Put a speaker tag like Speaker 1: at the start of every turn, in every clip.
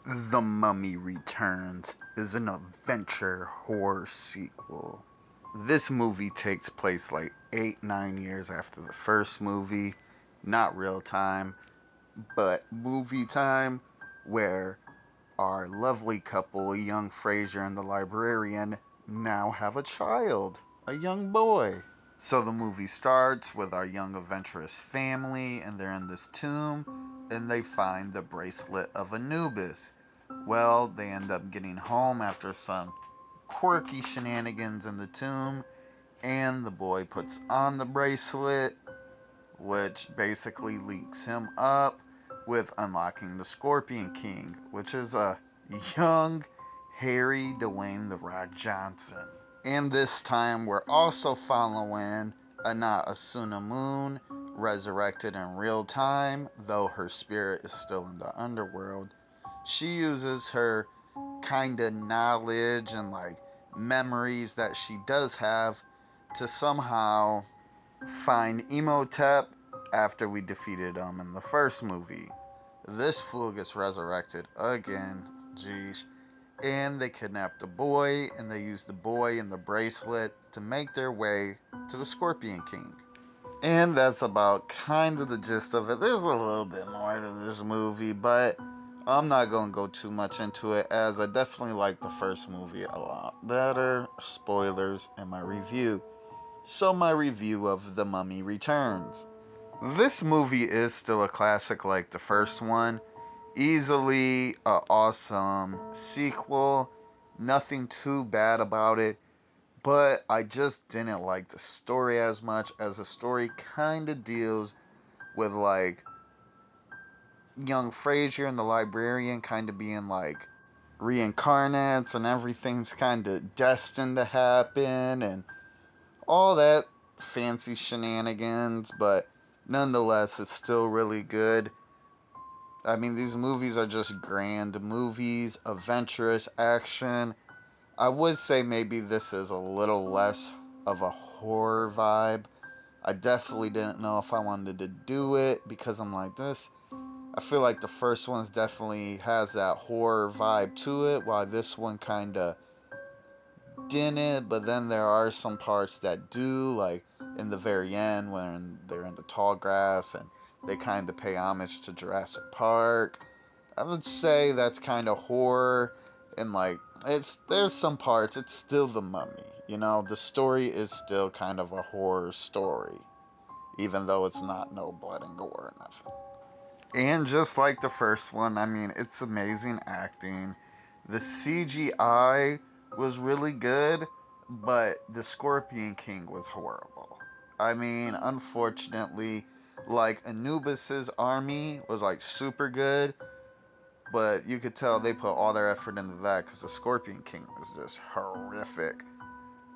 Speaker 1: The Mummy Returns is an adventure horror sequel. This movie takes place like 8-9 years after the first movie. Not real time, but movie time, where our lovely couple, young Fraser and the librarian, now have a child, a young boy. So the movie starts with our young adventurous family, and they're in this tomb, and they find the bracelet of Anubis. Well, they end up getting home after some quirky shenanigans in the tomb, and the boy puts on the bracelet, which basically links him up with unlocking the Scorpion King, which is a young, hairy Dwayne The Rock Johnson. And this time we're also following Anat Asuna Moon, resurrected in real time, though her spirit is still in the underworld. She uses her kind of knowledge and like memories that she does have to somehow find Imhotep after we defeated him in the first movie. This fool gets resurrected again, jeez. And they kidnap the boy, and they use the boy and the bracelet to make their way to the Scorpion King. And that's about kind of the gist of it. There's a little bit more to this movie, but I'm not going to go too much into it, as I definitely like the first movie a lot better. Spoilers in my review. So, my review of The Mummy Returns. This movie is still a classic like the first one. Easily a awesome sequel. Nothing too bad about it. But I just didn't like the story as much, as the story kind of deals with like young Fraser and the librarian kind of being like reincarnates, and everything's kind of destined to happen and all that fancy shenanigans, but nonetheless, it's still really good. I mean, these movies are just grand movies, adventurous action. I would say maybe this is a little less of a horror vibe. I definitely didn't know if I wanted to do it, because I'm like this. I feel like the first one's definitely has that horror vibe to it, while this one kind of didn't. But then there are some parts that do, like in the very end when they're in the tall grass and they kind of pay homage to Jurassic Park. I would say that's kind of horror, and like there's some parts it's still the Mummy. You know, the story is still kind of a horror story, even though it's not no blood and gore or nothing. And just like the first one, I mean, it's amazing acting. The CGI was really good, but the Scorpion King was horrible. I mean, unfortunately, like Anubis's army was like super good, but you could tell they put all their effort into that because the Scorpion King was just horrific.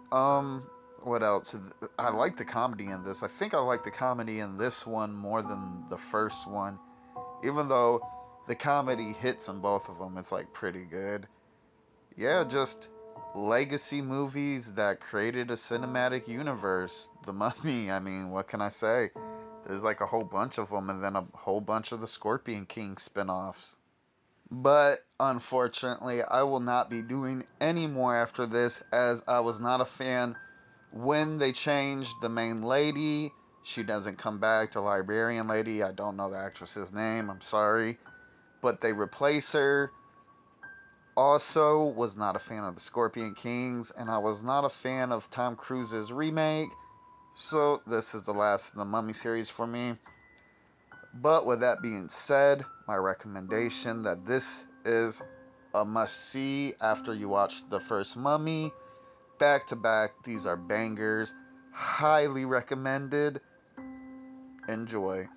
Speaker 1: What else? I like the comedy in this. I think I like the comedy in this one more than the first one, even though the comedy hits in both of them. It's like pretty good. Yeah, just legacy movies that created a cinematic universe. The Mummy, I mean, what can I say? There's like a whole bunch of them, and then a whole bunch of the Scorpion King spin offs. But unfortunately, I will not be doing any more after this, as I was not a fan when they changed the main lady. She doesn't come back, the librarian lady. I don't know the actress's name, I'm sorry. But they replace her. Also, was not a fan of the Scorpion Kings, and I was not a fan of Tom Cruise's remake. So, this is the last of the Mummy series for me. But with that being said, my recommendation that this is a must see after you watch the first Mummy. Back to back, these are bangers. Highly recommended. Enjoy.